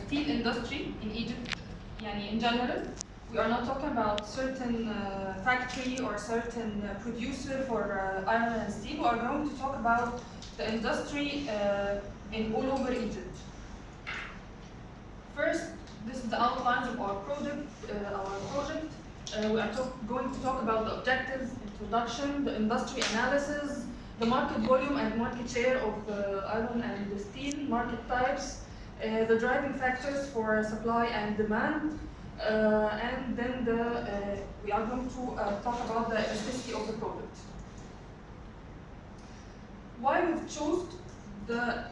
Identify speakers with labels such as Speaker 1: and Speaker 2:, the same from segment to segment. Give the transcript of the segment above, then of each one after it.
Speaker 1: steel industry in Egypt, in general. We are not talking about certain factory or certain producer for iron and steel. We are going to talk about the industry in all over Egypt. First, this is the outlines of our project. We are going to talk about the objectives, introduction, the industry analysis, the market volume and market share of iron and steel, market types, the driving factors for supply and demand, and then we are going to talk about the elasticity of the product. Why we've chosen the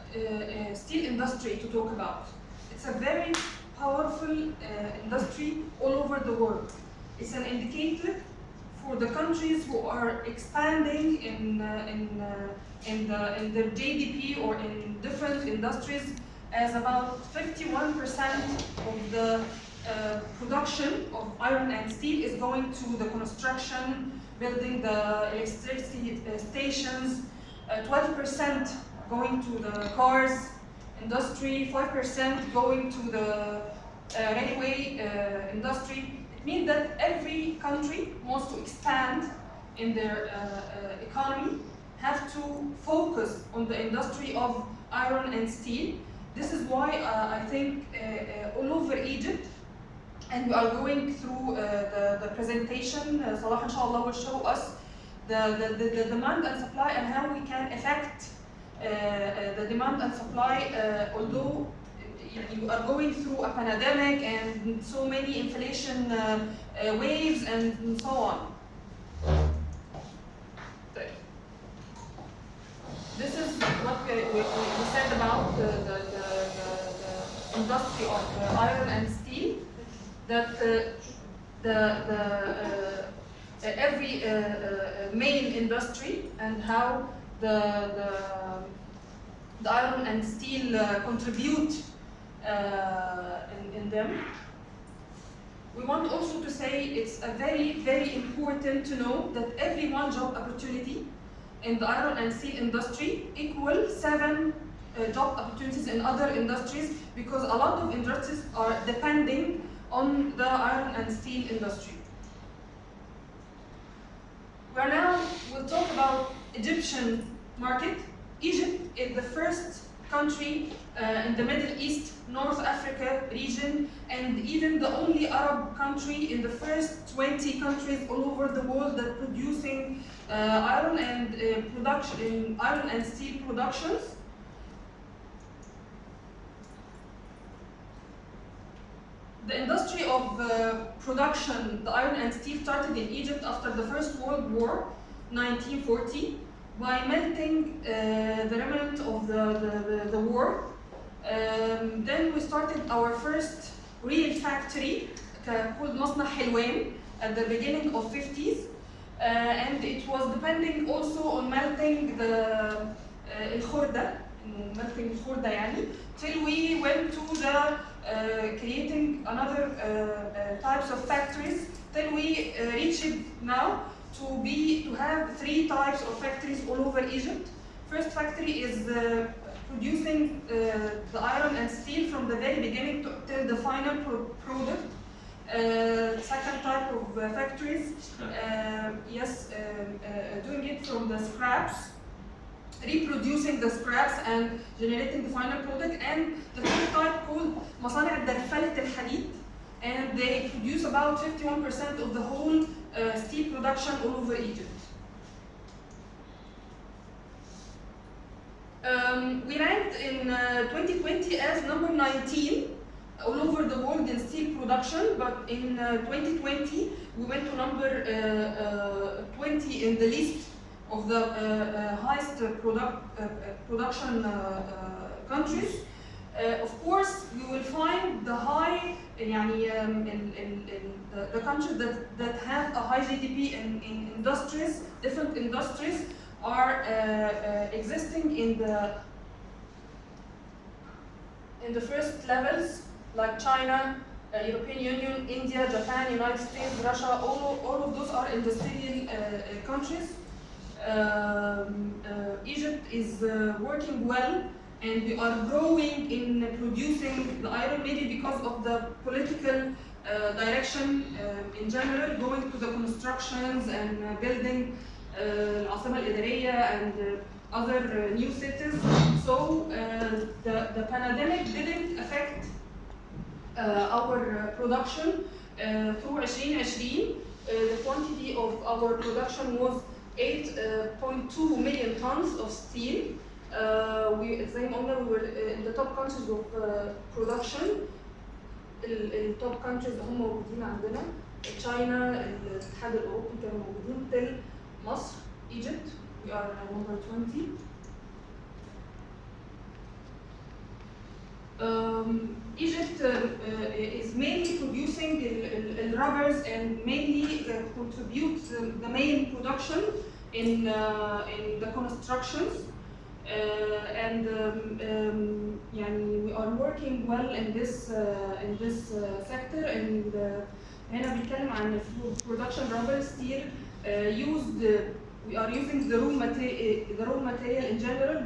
Speaker 1: steel industry to talk about? It's a very powerful industry all over the world. It's an indicator for the countries who are expanding in their GDP or in different industries, as about 51% of the production of iron and steel is going to the construction, building the electricity stations, 12% going to the cars industry, 5% going to the railway industry. It means that every country wants to expand in their economy, have to focus on the industry of iron and steel. This is why I think all over Egypt, and we are going through the presentation, Salah inshallah will show us the demand and supply and how we can affect the demand and supply, although you are going through a pandemic and so many inflation waves and so on. This is what we said about the industry of iron and steel, that every main industry and how the iron and steel contribute in them. We want also to say it's a very, very important to know that every one job opportunity in the iron and steel industry equals 7 job opportunities in other industries, because a lot of industries are depending on the iron and steel industry. We'll talk about Egyptian market. Egypt is the first country in the Middle East, North Africa region, and even the only Arab country in the first 20 countries all over the world that producing iron and steel productions. The industry of production, the iron and steel, started in Egypt after the First World War, 1940, by melting the remnant of the war. Then we started our first real factory called Masna Hilwan at the beginning of 50s, and it was depending also on melting the الخردة, melting الخردة يعني, till we went to the creating another types of factories, till we reached now to have 3 types of factories all over Egypt. First factory is producing the iron and steel from the very beginning till the final product. Second type of factories, doing it from the scraps, reproducing the scraps and generating the final product. And the third type called مصانع درفلة الحديد, and they produce about 51% of the whole steel production all over Egypt. We ranked in 2020 as number 19 all over the world in steel production, but in 2020 we went to number 20 in the list of the highest production countries. Of course, we will find the high, the countries that have a high GDP in industries, different industries, are existing in the first levels, like China, European Union, India, Japan, United States, Russia. All of those are industrial countries. Egypt is working well and we are growing in producing the iron, maybe because of the political direction in general, going to the constructions and building العاصمة الإدارية and other new cities. So the pandemic didn't affect our production through 2020. The quantity of our production was 8.2 million tons of steel. زي ما قلنا we were in the top countries of production. التوب countries هم موجودين عندنا China, الاتحاد الأوروبي كانوا موجودين till مصر, Egypt, we are number 20. Egypt is mainly producing the rubbers and mainly contributes the main production in the constructions. And we are working well in this sector. And هنا بيتكلم عن production rubber steel used. We are using the raw material in general.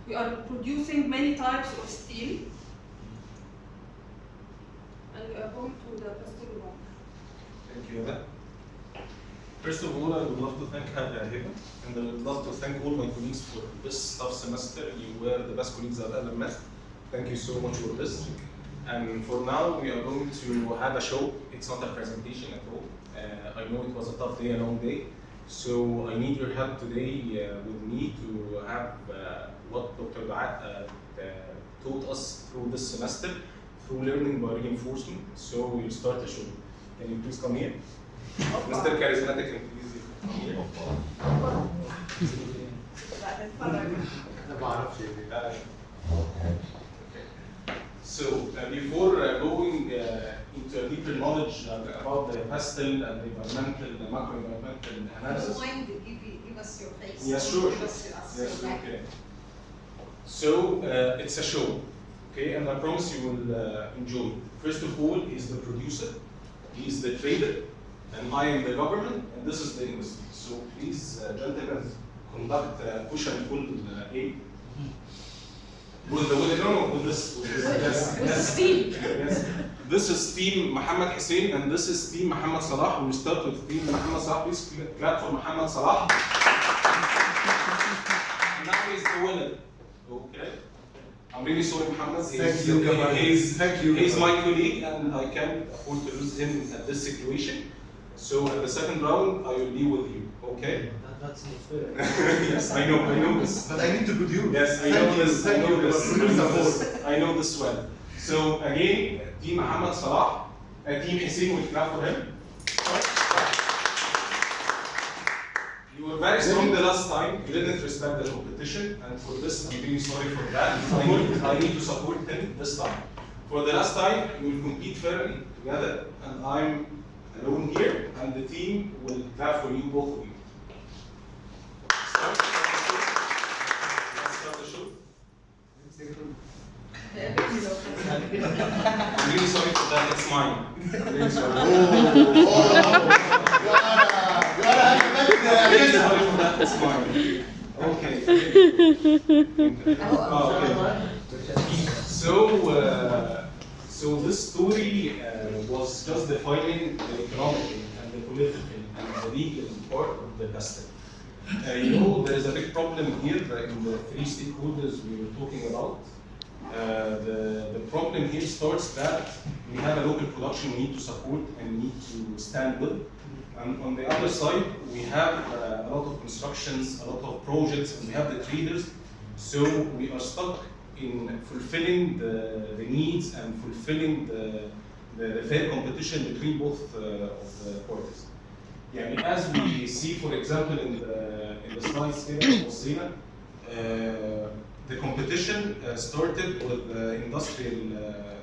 Speaker 1: We are producing many types of steel. And we are going to the testing room.
Speaker 2: Thank you, Ada. First of all, I would love to thank Heba, and I would love to thank all my colleagues for this tough semester. You were the best colleagues I've ever met. Thank you so much for this. And for now, we are going to have a show. It's not a presentation at all. I know it was a tough day, a long day. So I need your help today with me to have what Dr. Duat taught us through this semester, through learning by reinforcement. So we'll start the show. Can you please come here? Mr. Charismatic, please come here. So before going into a deeper knowledge about the pastel and the environmental, the macro-environmental analysis.
Speaker 3: Do you mind give us your face?
Speaker 2: Yes, sure.
Speaker 3: Yes,
Speaker 2: okay. So it's a show, okay, and I promise you will enjoy. First of all, is the producer, he is the trader, and I am the government, and this is the industry. So please, gentlemen, conduct push and pull aid. With this.
Speaker 1: With steam.
Speaker 2: Yes. This is team Mohammed Hussein, and this is team Mohammed Salah. We start with team Mohammed Salah. Please clap for Mohammed Salah. Now he's the winner. Okay. I'm really sorry, Mohammed. He's my colleague, and I can't afford to lose him at this situation. So at the second round, I will be with you. Okay.
Speaker 4: That's not fair.
Speaker 2: Yes, I know this.
Speaker 4: But I need to produce.
Speaker 2: Yes, I know this. I know this well. So again, team Mohammed Salah, team Hussein will clap for him. You were very strong the last time. You didn't respect the competition, and for this, I'm really sorry for that. I need to support him this time. For the last time, we will compete fairly together, and I'm alone here, and the team will clap for you, both of you. Let's start the show. I'm really sorry for that, it's mine. I'm really sorry. I'm really sorry for that, it's mine. Okay. So this story was just defining the economic and the political and the legal part of the pastel. You know, there is a big problem here in the three stakeholders we were talking about. The problem here starts that we have a local production we need to support and we need to stand with. And on the other side, we have a lot of constructions, a lot of projects, and we have the traders. So we are stuck in fulfilling the needs and fulfilling the fair competition between both of the parties. Yeah, as we see, for example, in the slides here, the competition started with industrial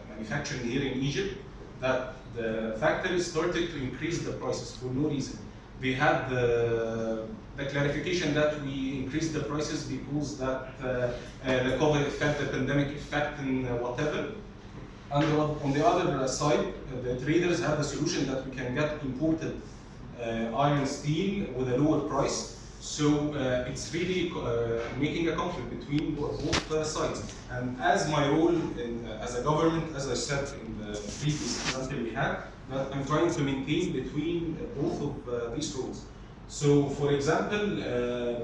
Speaker 2: manufacturing here in Egypt, that the factories started to increase the prices for no reason. We had the clarification that we increased the prices because that the COVID effect, the pandemic effect, and whatever. And on the other side, the traders had the solution that we can get imported iron steel with a lower price. So it's really making a conflict between both sides. And as my role as a government, as I said in the previous example we had, that I'm trying to maintain between both of these roles. So for example,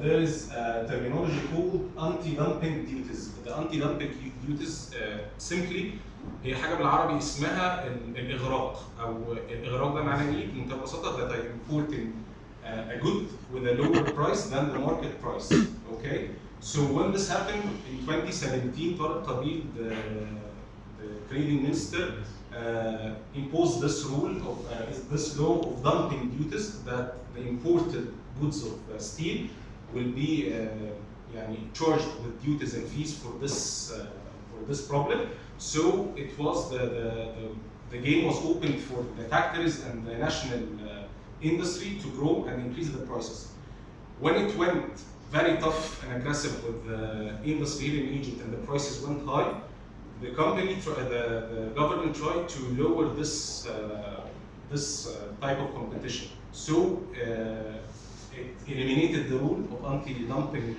Speaker 2: there is a terminology called anti-dumping duties. The anti-dumping duties simply هي حاجة بالعربي اسمها الإغراق، أو الإغراق ده معناه إيه؟ بمنتهى البساطة that I'm importing a good with a lower price than the market price. Okay? So when this happened in 2017, Tarek Qabil, the trading minister, imposed this rule of this law of dumping duties that the imported goods of steel will be charged with duties and fees for this problem. So it was the game was opened for the factories and the national industry to grow and increase the prices. When it went very tough and aggressive with the industry here in Egypt and the prices went high, the government tried to lower this type of competition. So it eliminated the rule of anti-dumping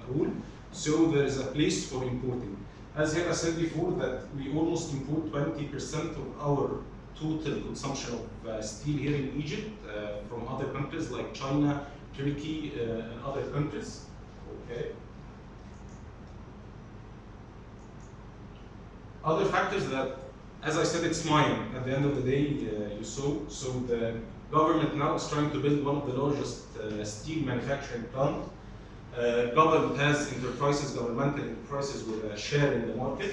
Speaker 2: rule. So there is a place for importing. As Hera said before, that we almost import 20% of our total consumption of steel here in Egypt from other countries like China, Turkey, and other countries. Okay. Other factors that, as I said, it's mine. At the end of the day, you saw. So the government now is trying to build one of the largest steel manufacturing plants. Government has governmental enterprises with a share in the market.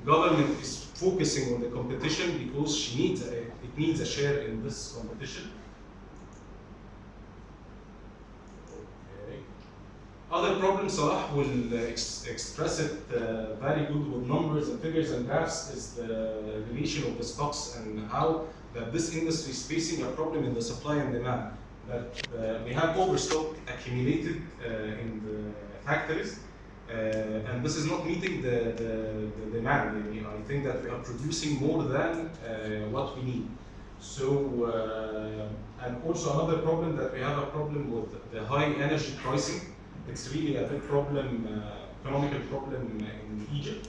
Speaker 2: Government is focusing on the competition because it needs a share in this competition. Okay. Other problem, Salah will express it very good with numbers and figures and graphs, is the relation of the stocks and how that this industry is facing a problem in the supply and demand. That we have overstock accumulated in the factories, and this is not meeting the demand. I think that we are producing more than what we need. So, and also another problem, that we have a problem with the high energy pricing. It's really a big problem, economical problem in Egypt.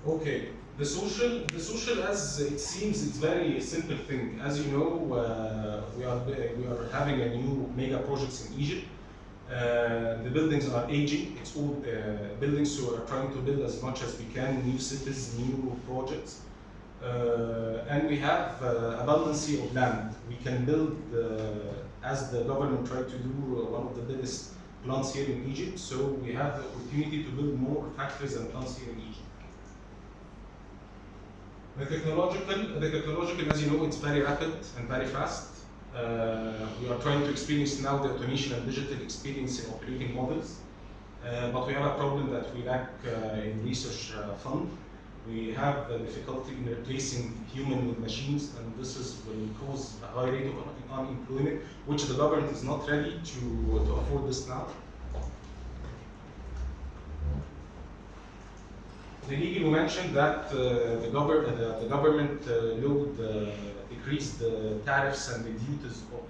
Speaker 2: Okay. The social, as it seems, it's very simple thing. As you know, we are having a new mega projects in Egypt. The buildings are aging. It's old buildings, so we're trying to build as much as we can, new cities, new projects. And we have abundance of land. We can build, as the government tried to do, one of the biggest plants here in Egypt. So we have the opportunity to build more factories and plants here in Egypt. The technological, as you know, it's very rapid and very fast. We are trying to experience now the automation and digital experience in operating models. But we have a problem that we lack in research fund. We have the difficulty in replacing human with machines, and this will cause a high rate of unemployment, which the government is not ready to afford this now. The legal mentioned that the government decreased the tariffs and the duties of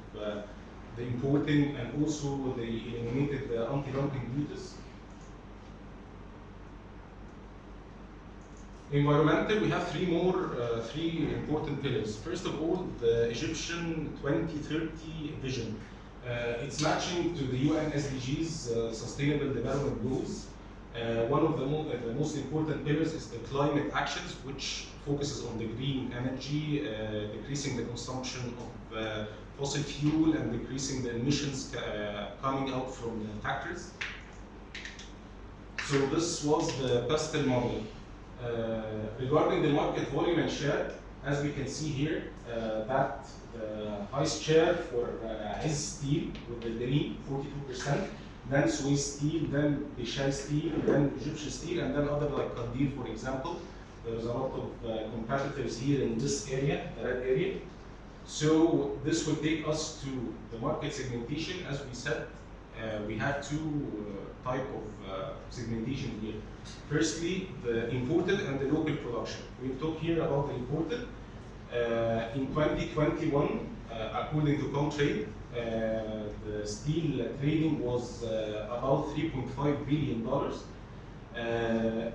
Speaker 2: the importing, and also they eliminated the anti-dumping duties. Environmental, we have three important pillars. First of all, the Egyptian 2030 vision. It's matching to the UN SDGs, Sustainable Development Goals. One of the most important pillars is the climate actions, which focuses on the green energy, decreasing the consumption of fossil fuel, and decreasing the emissions coming out from the factories. So this was the pastel model. Regarding the market volume and share, as we can see here, that the highest share for is steel with the green, 42%. Then Swiss steel, then Bishai steel, then Egyptian steel, and then other like Kandir, for example. There's a lot of competitors here in this area, the red area. So this will take us to the market segmentation. As we said, we have two type of segmentation here. Firstly, the imported and the local production. We'll talk here about the imported. In 2021, according to Comtrade, the steel trading was about $3.5 billion.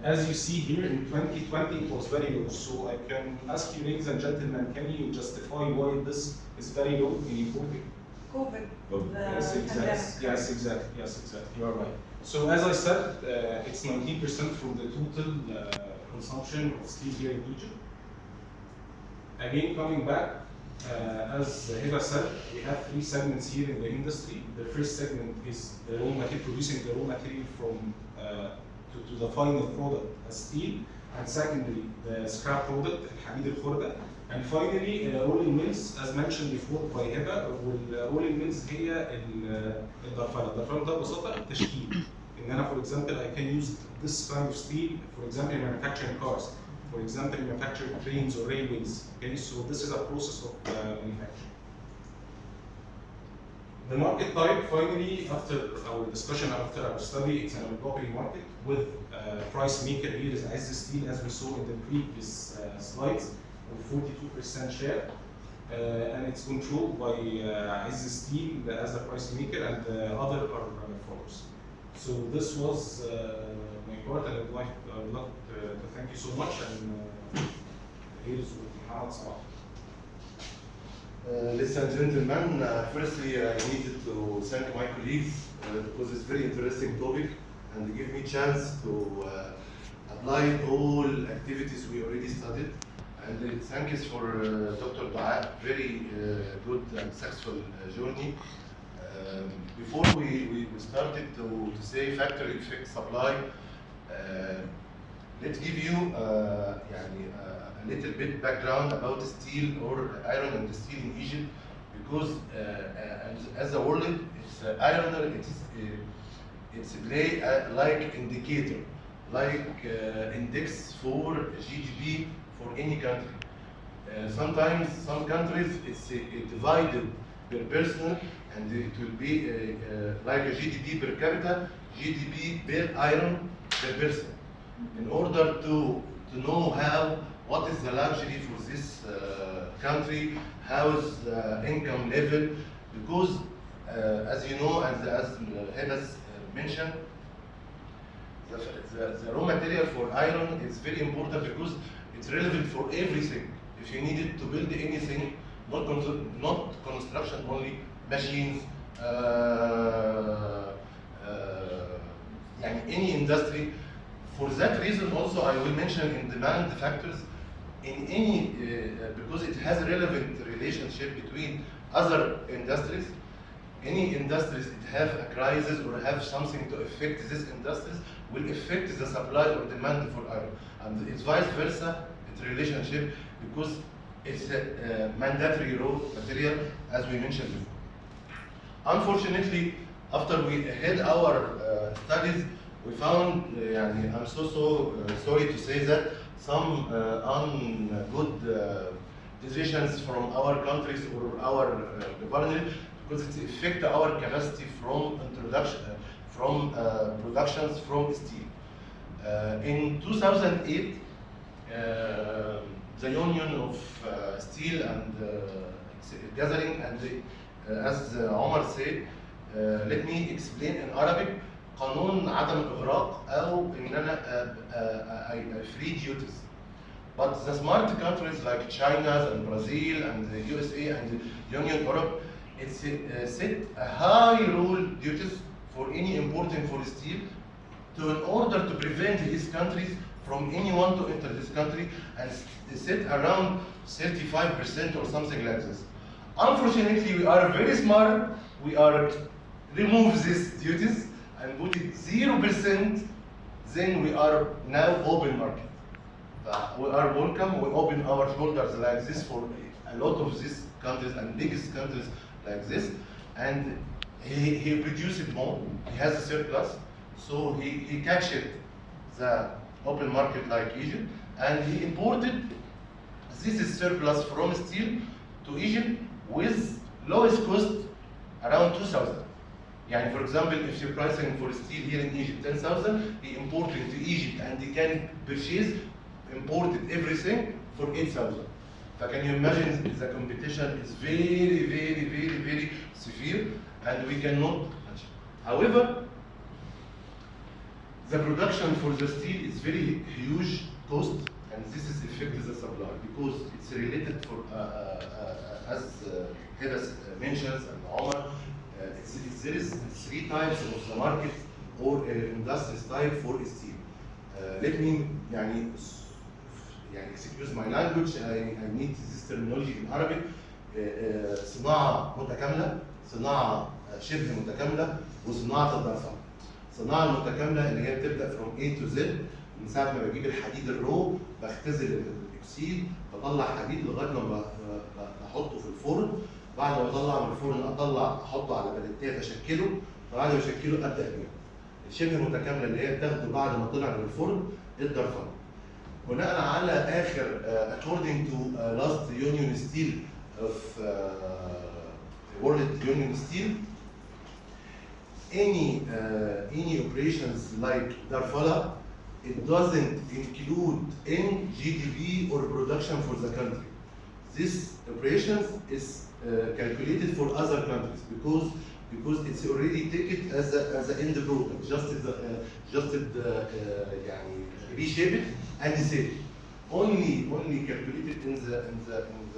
Speaker 2: As you see here in 2020, it was very low. So I can ask you, ladies and gentlemen, can you justify why this is very low in importing?
Speaker 3: COVID.
Speaker 2: Yes, exactly. Yes, exactly. You are right. So as I said, it's 19% from the total consumption of steel here in Egypt. Again, coming back, as Heba said, we have three segments here in the industry. The first segment is the raw material, producing the raw material from to the final product as steel, and secondly, the scrap product, الحديد الخردة, and finally, rolling mills, as mentioned before by Heba. والrolling mills هي الدرفلة. الدرفلة ده ببساطة التشكيل. إن أنا, for example, I can use this kind of steel, for example, in manufacturing cars, for example, in manufacturing trains or railways. Okay, so this is a process of manufacturing. The market type, finally, after our discussion, after our study, it's an oligopoly market with price maker here is Azz Steel, as we saw in the previous slides, with 42% share. And it's controlled by Azz Steel as a price maker, and the other are followers. So this was my part, and I would like to thank you so much. And here's Mohammed Salah.
Speaker 5: Ladies and gentlemen, firstly I needed to thank my colleagues because it's a very interesting topic and give me chance to apply all activities we already studied. And thanks for Dr. Dua, very good and successful journey. Before we started to say factory effect supply, let's give you a little bit background about steel or iron and steel in Egypt, because as a world, it's iron. It's play like indicator, like index for GDP for any country. Sometimes some countries it's divided per person, and it will be like a GDP per capita, GDP per iron per person. In order to know what is the luxury for this country, how is the income level, because as you know, as Henas mentioned, the raw material for iron is very important because it's relevant for everything. If you needed to build anything, not construction only, machines, any industry. For that reason also I will mention in demand factors in any, because it has a relevant relationship between other industries. Any industries that have a crisis or have something to affect these industries will affect the supply or demand for iron. And it's vice versa, it's a relationship, because it's a mandatory raw material, as we mentioned before. Unfortunately, after we had our studies, we found, I'm so sorry to say that, some ungood decisions from our countries or our government, because it affects our capacity from productions from steel. In 2008, the Union of Steel and Gathering, and as Omar said, let me explain in Arabic. قانون عدم الإغراق أو إن أنا free duties. But the smart countries like China and Brazil and the USA and the Union Europe, it's set a high rule duties for any importing for steel in order to prevent these countries from anyone to enter this country, and set around 35% or something like this. Unfortunately, we are very smart. We are remove these duties and put it 0%, then we are now open market. We are welcome, we open our shoulders like this for a lot of these countries and biggest countries like this. And he produced more, he has a surplus, so he catched the open market like Egypt, and he imported this surplus from steel to Egypt with lowest cost around 2,000. For example, if you're pricing for steel here in Egypt 10,000, he imported to Egypt and he can purchase imported everything for 8,000. Can you imagine the competition is very severe, and we cannot. However, the production for the steel is very huge cost, and this is affects the supply because it's related for as Heda mentions and Omar. There is 3 types of the market or industries type for steel. Let me excuse my language. I need this terminology in Arabic. صناعة متكاملة، صناعة شبه متكاملة، وصناعة الضرفة. الصناعة المتكاملة اللي هي بتبدأ from A to Z، من ساعة ما بجيب الحديد الرو بختزل الأكسيد، بطلع حديد لغاية ما بحطه في الفرن، بعد ما اطلع من الفرن احطه على بلتات اشكله، وبعد ما اشكله ابدا ابيعه. الشبه متكامله اللي هي بتاخده بعد ما طلع من الفرن الضرفه. بناء على اخر according to last union steel of world union steel, any operations like Darfala, it doesn't include in GDP or production for the country. This operations is calculated for other countries because it's already taken as a end product, just reshape it and sell it. Only calculated in the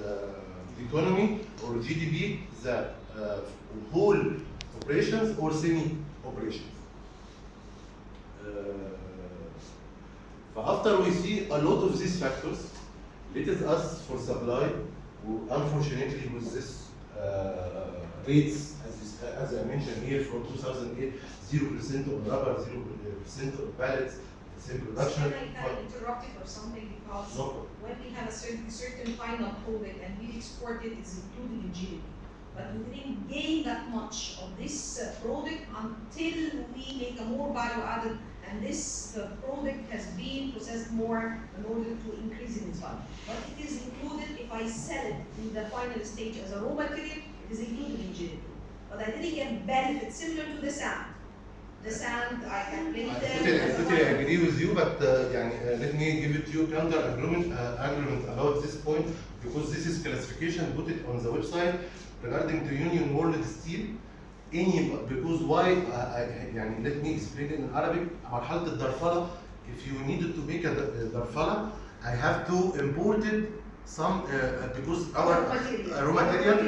Speaker 5: economy or GDP the whole operations or semi operations. After we see a lot of these factors, let us ask for supply. Unfortunately, with this rates, as I mentioned here, from 2008, 0% on rubber, 0% on pallets, same production.
Speaker 3: Can I interrupt you for something? Because when we have a certain final product and we export it, it's included in GDP. But we didn't gain that much of this product until we make a more value added, and this product has been processed more in order to increase in its value. But it is included if I sell it in the final stage as a raw material, it is included in GDP. But I didn't get benefit similar to the sand. The sand, I calculated.
Speaker 5: I totally agree with you, but let me give it to you counter argument about this point, because this is classification put it on the website regarding to Union World Steel. Because why? Let me explain it in Arabic. مرحلة الدرفلة, if you needed to make a darfala, I have to import it some because our raw material,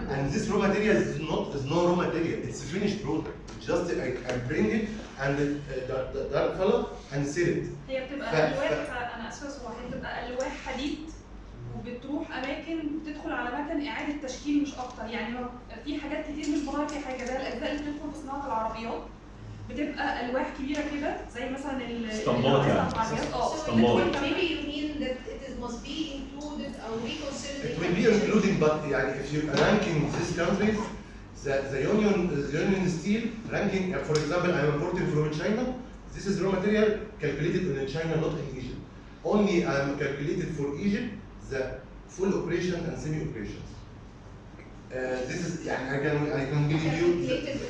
Speaker 5: and this raw material is no raw material. It's a finished product. Just I bring it and darfala and sell it.
Speaker 1: هي بتبقى ألواح، أنا آسفة صراحة، هي بتبقى ألواح حديد وبتروح اماكن بتدخل على مكن اعاده تشكيل مش اكتر. يعني في حاجات كتير مش بغير فيها حاجه، زي الاجزاء اللي بتدخل في صناعه العربيات بتبقى الواح كبيره كده، زي مثلا
Speaker 2: اسطمبات يعني.
Speaker 3: اسطمبات. Maybe you mean that it must be included or reconsidered.
Speaker 5: It will be included, but if you ranking these countries, the union steel ranking, for example, I am importing from China. This is raw material calculated in China, not in Egypt. Only I am calculated for Egypt the full operation and semi-operations. This is, I can give you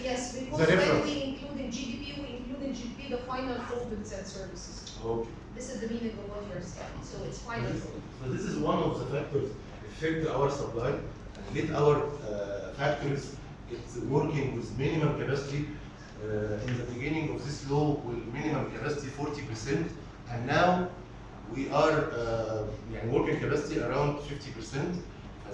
Speaker 3: yes, because when we include in GDP, we include in GDP the final products and services.
Speaker 5: Okay.
Speaker 3: This is the meaning of what you're saying. So it's final.
Speaker 5: So this is one of the factors affect our supply. Let our factories it's working with minimum capacity. In the beginning of this law, with minimum capacity 40%, and now we are working capacity around 50%.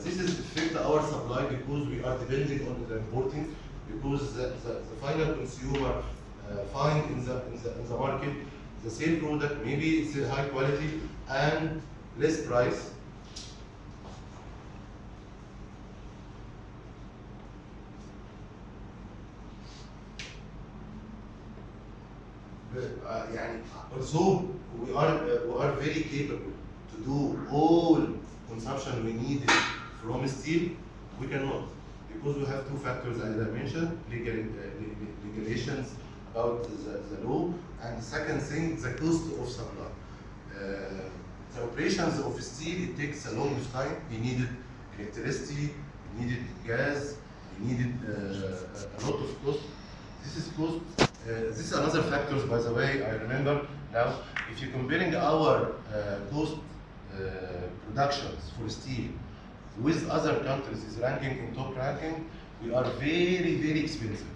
Speaker 5: This is affect our supply because we are depending on the importing, because the final consumer find in the market the same product, maybe it's a high quality and less price. Also we are very capable to do all consumption we need from steel. We cannot, because we have two factors as I mentioned: regulations about the law, and the second thing, the cost of supply. The operations of steel, it takes a long time. You needed electricity, you needed gas, you needed a lot of cost. This is cost. This is another factors, by the way. I remember now, if you're comparing our cost productions for steel with other countries is ranking in top ranking, we are very, very expensive.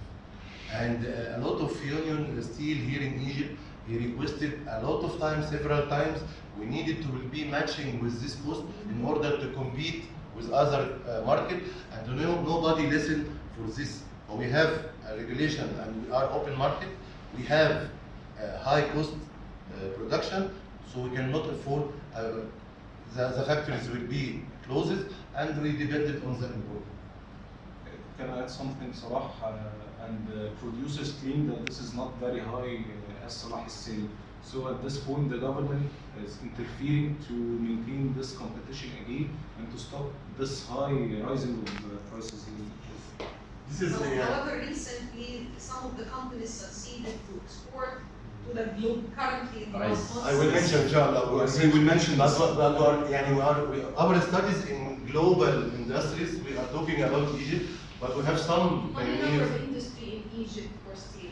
Speaker 5: And a lot of union steel here in Egypt, he requested a lot of times, several times, we needed to be matching with this cost in order to compete with other market, and nobody listened for this. We have a regulation and we are open market, we have high cost production, so we cannot afford, the factories will be closed and we depended on the import.
Speaker 2: Can I add something, Salah? And producers claim that this is not very high, as Salah is saying. So at this point, the government is interfering to maintain this competition again and to stop this high rising of prices in Egypt.
Speaker 5: This is
Speaker 3: however, recently some of the companies succeeded to export to the globe currently in the last months.
Speaker 5: I will mention, inshallah.
Speaker 2: He will mention this.
Speaker 5: Our studies in global industries, we are talking about Egypt, but we have some
Speaker 3: How many numbers of industry in Egypt for steel?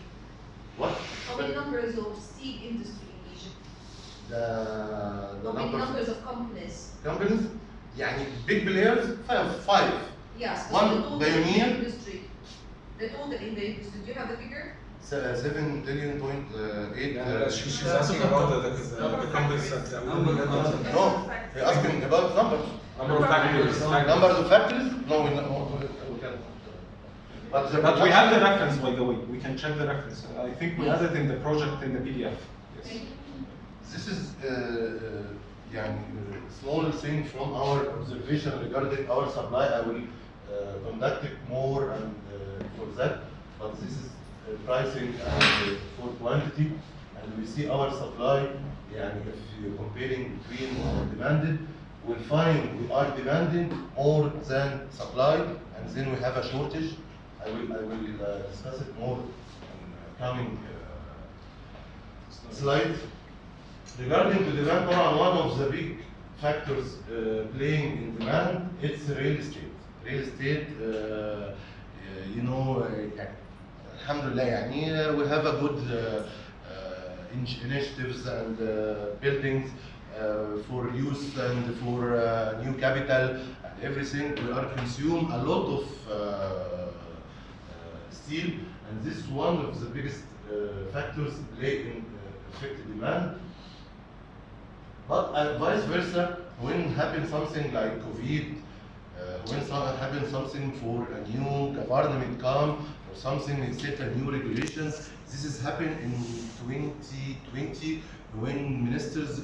Speaker 5: What?
Speaker 3: How many numbers of steel industry in Egypt?
Speaker 5: The
Speaker 3: How many numbers of companies?
Speaker 5: companies, يعني big players, five.
Speaker 3: Yes,
Speaker 5: One
Speaker 3: the total
Speaker 5: pioneer.
Speaker 3: in the industry. The total in the industry. Do you have the figure?
Speaker 5: 7 billion point 8.
Speaker 2: She's asking about the companies that
Speaker 5: No, they're asking about numbers.
Speaker 2: number of factories.
Speaker 5: Numbers of factories? No, we can't.
Speaker 2: But we have the reference, by the way. We can check the reference. I think we added in the project in the PDF. Yes.
Speaker 5: This is يعني small thing from our observation regarding our supply. I will conduct it more and for that, but this is pricing and for quantity, and we see our supply. يعني if you're comparing between demanded, we'll find we are demanding more than supply, and then we have a shortage. I will discuss it more in coming slide. Regarding the demand, one of the big factors playing in demand, it's real estate. Real estate, you know, alhamdulillah, يعني, we have a good initiatives and buildings for use and for new capital and everything. We are consume a lot of steel, and this is one of the biggest factors play in affect demand. But vice versa, when happens something like COVID, when happens something for a new government come or something, they set a new regulations. This has happened in 2020 when ministers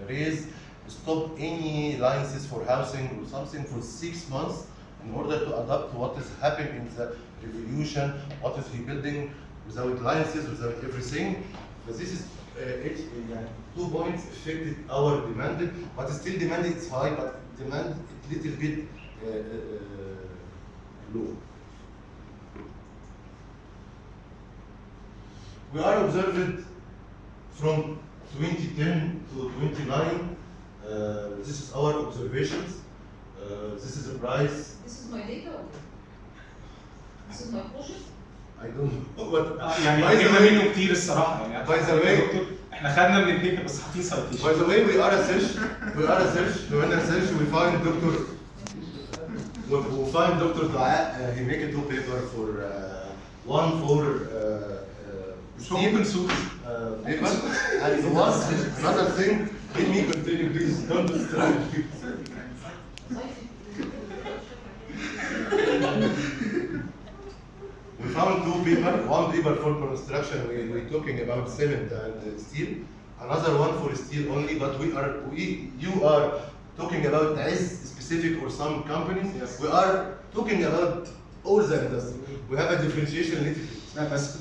Speaker 5: raised stop any licenses for housing or something for 6 months in order to adapt to what is happening in the revolution, what is rebuilding without licenses, without everything. But this is 2 points affected our demand, but still demand is high, but demand is little bit low. We are observed from 2010 to 29. This is our observations. This is the price.
Speaker 3: This is my data. This is my project.
Speaker 5: I don't know what.
Speaker 2: يعني جبنا منه كتير الصراحه يعني.
Speaker 5: By the way,
Speaker 2: احنا خدنا من البيبر بس حاطين سايتيشن.
Speaker 5: by the way, we are a search. When I search, we find Dr. We find Dr. Dua. He make a 2 paper for one for
Speaker 2: open source.
Speaker 5: paper, and one another thing. Let me continue, please. Don't distract me. We found 2 papers, one paper for construction, we're talking about cement and steel, another one for steel only, but you are talking about as specific or some companies.
Speaker 2: Yes.
Speaker 5: We are talking about all the industry. We have a differentiation a little bit.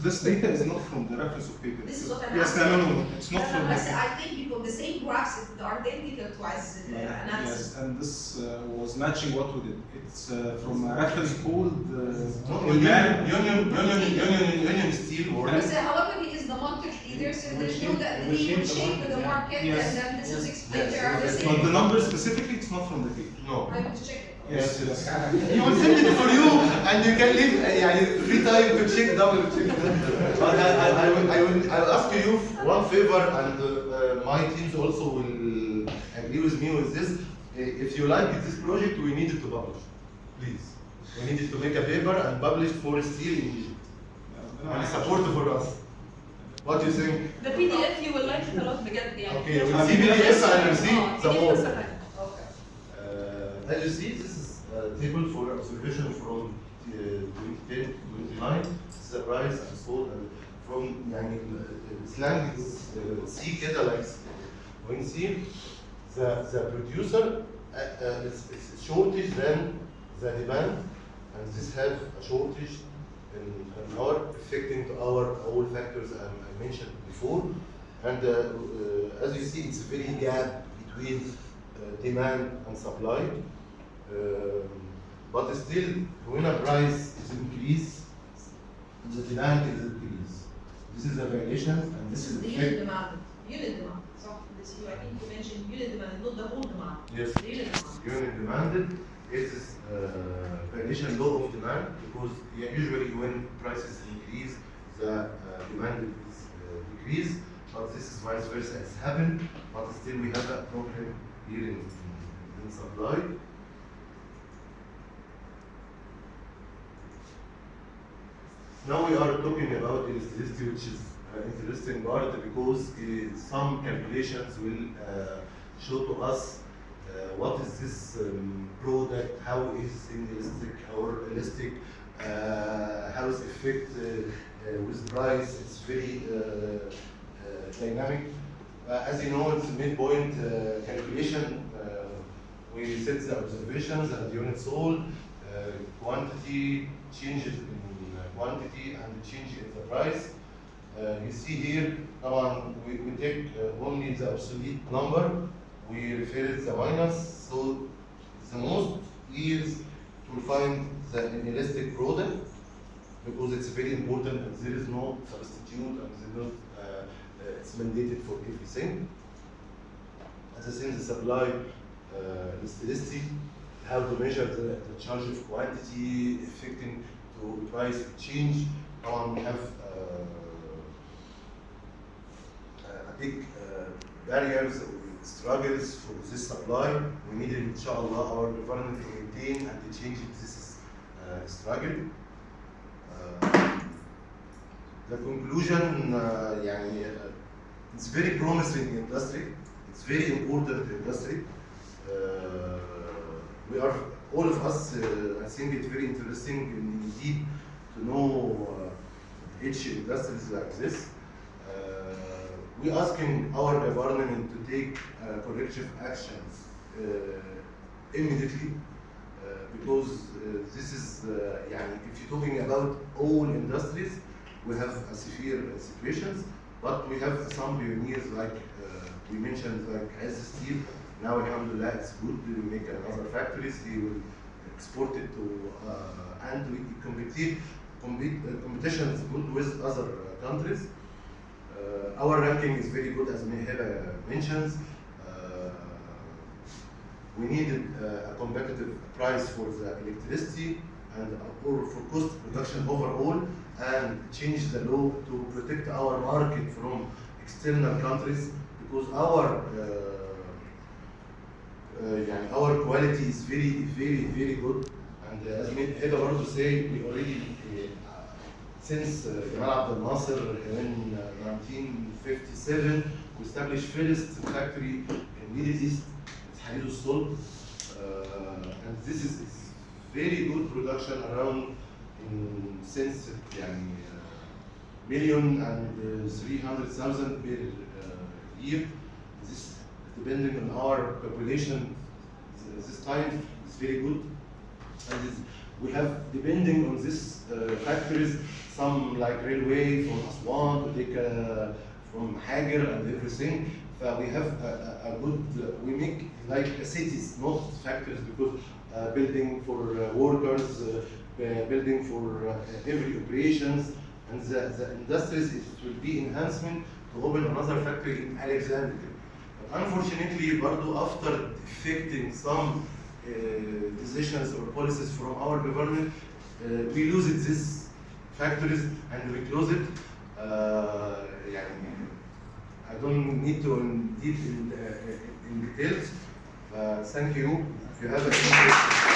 Speaker 2: This data is not from the reference of paper.
Speaker 3: This is what I'm
Speaker 2: Yes,
Speaker 3: asking.
Speaker 2: no, it's not from the
Speaker 3: I think people, the same graphs are identical to us analysis.
Speaker 2: Yes, and this was matching what we did. It's from a reference called
Speaker 5: Union Steel World.
Speaker 3: However, he is the market leader, so there's no that he will shape with the market,
Speaker 2: Yes.
Speaker 3: and then this is explained. There are the
Speaker 2: But
Speaker 3: same.
Speaker 2: the number specifically, it's not from the paper.
Speaker 5: No.
Speaker 3: I will check it.
Speaker 2: Yes, yes.
Speaker 5: He will send it for you, and you can leave free time to check, double check. But I'll ask you one favor, and my teams also will agree with me with this. If you like this project, we need it to publish, please. We need it to make a paper and publish for steel in Egypt. And support for us. What do you think?
Speaker 1: The PDF you will like it a lot بجد يعني.
Speaker 5: Okay, we'll see PDF and we'll see some more.
Speaker 1: Okay.
Speaker 5: As you see, this is a table for observation from 2010 to 29. This is the price and sold, and from slang is see كده like when you see the producer is shortage than the demand, and this have a shortage in our affecting to our all factors I mentioned before. And as you see, it's a very gap between demand and supply. But still, when a price is increased, the demand is increased. This is a variation, and this is
Speaker 3: the unit demand. Unit demand. So this I think you mentioned unit demand, not the whole demand.
Speaker 5: Yes.
Speaker 3: The unit demand.
Speaker 5: Unit demanded is variation law of demand, because usually when prices increase, the demand is decrease. But this is vice versa. It's happened, but still we have a problem here in supply. Now we are talking about elasticity, which is an interesting part, because some calculations will show to us what is this product, how is inelastic or elastic, how is effect with price. It's very dynamic. As you know, it's a midpoint calculation. We set the observations and units sold, quantity changes in quantity and change in the price. You see here, we take only the obsolete number, we refer it the minus, so the most years to find the inelastic product, because it's very important and there is no substitute, and it's mandated for everything. At the same, the supply elasticity, how to measure the charge of quantity affecting to price change. We have a big barriers or struggles for this supply. We need, inshallah, our government to maintain and to change this struggle. The conclusion, it's very promising industry. It's very important industry. We are, all of us, I think it's very interesting indeed to know each industries like this. We're asking our government to take corrective actions immediately, because this is, if you're talking about all industries, we have a severe situations, but we have some pioneers like we mentioned, like as steel. Now, alhamdulillah, it's good. We make another factories. He will export it to, and we competition is good with other countries. Our ranking is very good, as Mihela mentions. We needed a competitive price for the electricity and or for cost reduction overall, and change the law to protect our market from external countries, because our quality is very, very, very good. And as Mihela also say, we already since Jamal Abdel Nasser in 1957, we established first factory in Middle East, it's Hadid al-Sulb, and this is very good production around since $1,300,000 per year. This, depending on our population, this time is very good. And we have, depending on this factories, some like railway from Aswan to take from Hager and everything. We have a good, we make like cities, not factories, because building for workers, building for every operations, and the industries, it will be enhancement to open another factory in Alexandria. But unfortunately, Bardo, after affecting some decisions or policies from our government, we lose it, these factories, and we close it. يعني I don't need to in details. Thank you. If you have a